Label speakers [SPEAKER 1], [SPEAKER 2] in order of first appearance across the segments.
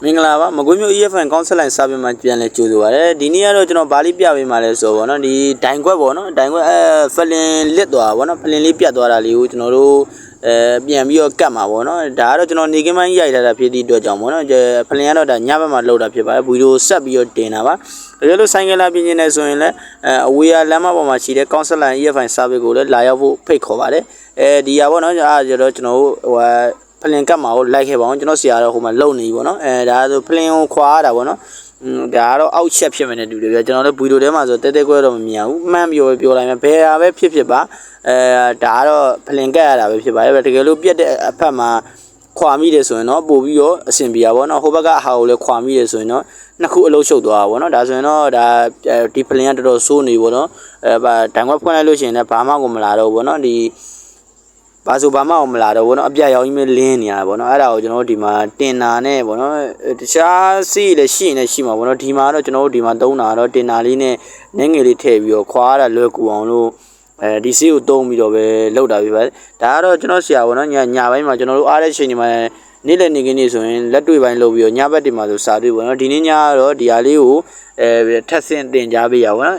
[SPEAKER 1] မင်္ဂလာပါမကွေးမျိုး EFN ကောင်းဆက်လိုင်းစာပြင်မှာပြန်လဲကြိုးဆိုပါရစေဒီနေ့ကတော့ကျွန်တော်ဘာလေးပြပေးမှာလဲဆိုတော့ဗောနော်ဒီဒိုင်ခွက်ဗောနော်ဒိုင်ခွက်ဖလင်လစ်သွားဗောနော်ဖလင်လေးပြတ်သွားတာလေးကိုကျွန်တော်တို့ပြန်ပြီးတော့ကတ်မှာဗောနော်ဒါကတော့ကျွန်တော်နေကင်းပိုင်းရိုက်ထားတာဖြစ်သည့်အတွက်ကြောင့်ဗောနော်ဖလင်ကတော့ဒါညဘက်မှာလောက်တာဖြစ်ပါတယ်ဗီဒီယိုဆက်ပြီးတော့တင်တာပါတကယ်လို့ဆိုင်ကလာပြင်းနေဆိုရင်လည်းအဝေးရလမ်းမပေါ်မှာရှိတဲ့ကောင်းဆက်လိုင်း EFN စာပြင်ကိုလည်းလာရောက်ဖို့ဖိတ်ခေါ်ပါတယ်ဒီဟာဗောနော်ကျတော့ကျွန်တော်တို့ဖလင်ကတ်မှာကိုလိုက်ခဲ့ပါအောင်ကျွန်တော်ဆရာတော့ဟိုမှာလုံနေပြီဗောနော်ဒါဆိုဖလင်ကိုခွာရတာဗောနော်ဒါကတော့အောက်ချက်ဖြစ်မယ်နဲ့တူတယ်ဗျကျွန်တော်လည်းဗီဒီယိုထဲမှာဆိုတဲကွဲတော့မမြင်ဘူးမှန်းပြောလိုက်မယ်ဘယ်ဟာပဲဖြစ်ပါဒါကတော့ဖလင်ကတ်ရတာပဲဖြစ်ပါတယ်ဗျတကယ်လို့ပြက်တဲ့အဖက်မှာခွာမိတယ်ဆိုရင်တော့ပို့ပြီးတော့အဆင်ပြေပါဗောနော်ဟိုဘက်ကအဟာကိုလည်းခွာမိတယ်ဆိုရင်တော့နှစ်ခုအလုံးရှုပ်သွားတာဗောနော်ဒါဆိုရင်တော့ဒါဒီဖလင်ကတော်တော်ဆိုးနေဗောနော်ဒိုင်ခွက်ဖွင့်လိုက်လို့ရှိရင်လည်းဘာမှကိုမလာတော့ဗောနော်ဒီဘာဆိုဘာမှမလာတော့ဘောနော်အပြရောင်ကြီးမလင်းနေရတာဘောနော်အဲ့ဒါကိုကျွန်တော်တို့ဒီမှာတင်နာနဲ့ဘောနော်တခြားစီးလည်းရှိနေရှိမှာဘောနော်ဒီမှာတော့ကျွန်တော်တို့ဒီမှာသုံးတာတော့တင်နာလေးနဲ့နင်းငယ်လေးထည့်ပြီးတော့ခွာရတာလွယ်ကူအောင်လို့ဒီစီးကိုသုံးပြီးတော့ပဲလောက်တာပြပါဒါကတော့ကျွန်တော်ဆရာဘောနော်ညပိုင်းမှာကျွန်တော်တို့အားတဲ့ချိန်ဒီမှာနေ့လည်းနေခင်းနေဆိုရင်လက်တွေ့ပိုင်းလုပ်ပြီးတော့ညဘက်ဒီမှာဆိုစာတွေ့ဘောနော်ဒီနေ့ညကတော့ဒီဟာလေးကိုထက်ဆင့်တင်ကြားပေးရပါဘောနော်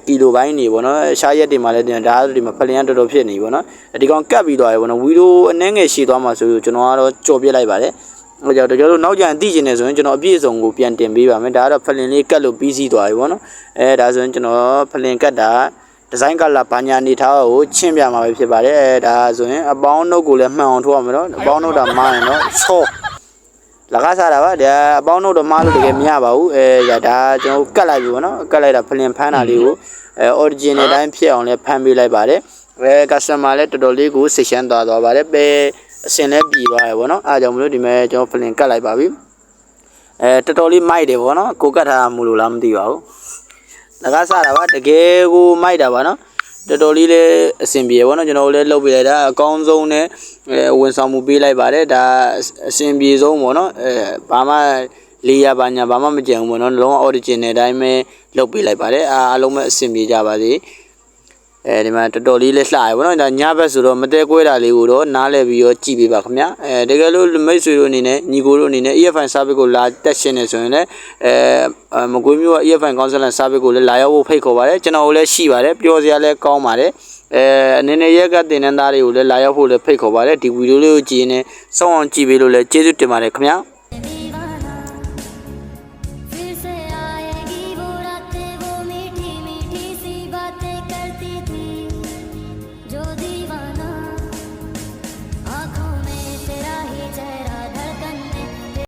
[SPEAKER 1] ကီလိုပိုင်းနေဘောနော်ရှားရက်တွေမှာလည်းတင်ဒါဆိုဒီမှာဖလင်ရတော်တော်ဖြစ်နေဘောနော်ဒီကောင်ကတ်ပြီးသွားပြီဘောနော်ဝီဒိုအနှဲငယ်ရှည်သွားမှာဆိုကျွန်တော်ကတော့ကြော်ပြလိုက်ပါတယ်ဟိုကြောင့်တကယ်လို့နောက်ကျရင်သိကျင်နေဆိုရင်ကျွန်တော်အပြည့်အစုံကိုပြန်တင်ပေးပါမယ်ဒါကတော့ဖလင်လေးကတ်လို့ပြီးစီးသွားပြီဘောနော်ဒါဆိုရင်ကျွန်တော်ဖလင်ကတ်တာဒီဇိုင်းကလာဘာညာနေထားကိုချင်းပြမှာပဲဖြစ်ပါတယ်ဒါဆိုရင်အပေါင်းနှုတ်ကိုလည်းမှန်အောင်ထိုးရမယ်နော်အပေါင်းနှုတ်တာမားရင်တော့ချောလကားစားတာပါဒါအပေါင်းနှုတ်တော့မားလို့တကယ်မရပါဘူးဒါကျွန်တော်ကတ်လိုက်ပြီပေါ့နော်ကတ်လိုက်တာဖလင်ဖမ်းတာလေးကိုoriginal တိုင်းဖြစ်အောင်လည်းဖမ်းပေးလိုက်ပါတယ်customer လည်းတော်တော်လေးကိုစိတ်ရှမ်းသွားပါတယ်ပဲအစင်လည်းပြည်သွားရပေါ့နော်အားကြောင့်မလို့ဒီမဲ့ကျွန်တော်ဖလင်ကတ်လိုက်ပါပြီတော်တော်လေးမိုက်တယ်ပေါ့နော်ကိုကတ်ထားမှုလို့လားမသိပါဘူးလကားစားတာပါတကယ်ကိုမိုက်တာပါနော်တော်တော်လေးလည်းအဆင်ပြေပေါ့နော်ကျွန်တော်လည်းလုပ်ပေးလိုက်တာအကောင်းဆုံးနဲ့ဝန်ဆောင်မှုပေးလိုက်ပါတယ်ဒါအဆင်ပြေဆုံးပေါ့နော်ဘာမှလေးရပါညာဘာမှမကြံဘူးပေါ့နော်လုံးဝ original တိုင်းပဲလုပ်ပေးလိုက်ပါတယ်အားလုံးပဲအဆင်ပြေကြပါစေဒီမှာတော်တော်လေးလည်းလှရပေါ့နော်ဒါညဘက်ဆိုတော့မတဲကွဲတာလေးကိုတော့နားလဲပြီးတော့ကြည့်ပေးပါခင်ဗျာတကယ်လို့မိတ်ဆွေတို့အနေနဲ့ညီကိုတို့အနေနဲ့ EFN service ကိုလာတက်ရှင်းနေဆိုရင်လည်းမကွေးမျိုးက EFN counseling service ကိုလည်းလာရောက်ဖို့ဖိတ်ခေါ်ပါတယ်ကျွန်တော်တို့လည်းရှိပါတယ်ပြောစရာလည်းကောင်းပါတယ်အနေနဲ့ရက်ကတင်နန်းသားတွေကိုလည်းလာရောက်ဖို့လည်းဖိတ်ခေါ်ပါတယ်ဒီဗီဒီယိုလေးကိုကြည့်နေစောင့်အောင်ကြည့်ပေးလို့လည်းကျေးဇူးတင်ပါတယ်ခင်ဗျာ